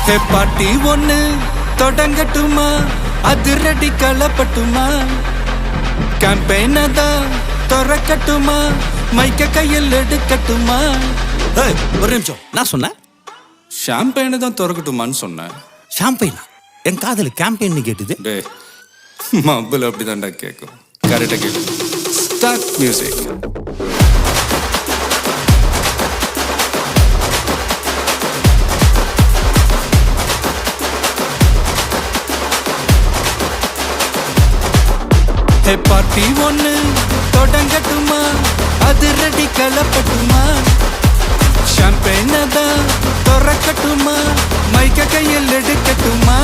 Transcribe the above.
ஹே பாட்டி ஒண்ணு தொடங்கட்டுமா, அதிரடி களப்பட்டுமா, கேம்பெயின தான் திறக்கட்டுமா, மைக்க கையில் எடுக்கட்டுமா. ஒரு நிமிஷம், நான் சொன்னேன் ஷாம்பெயினை தான் திறக்கட்டுமான்னு சொன்னேன். ஷாம்பெயினா? என் காதல் கேம்பெயின் கேட்டுது. டே மப்பிள் அப்படிதான்டா கேட்கும். கரெக்டாக கேட்கு. Start music. ஹே பார்ட்டி ஒண்ணு தொடங்கட்டுமா, அதிரடி களப்பட்டுமா, ஷாம்பெயினை தான் திறக்கட்டுமா, மைக்க கையில் எடுக்கட்டுமா.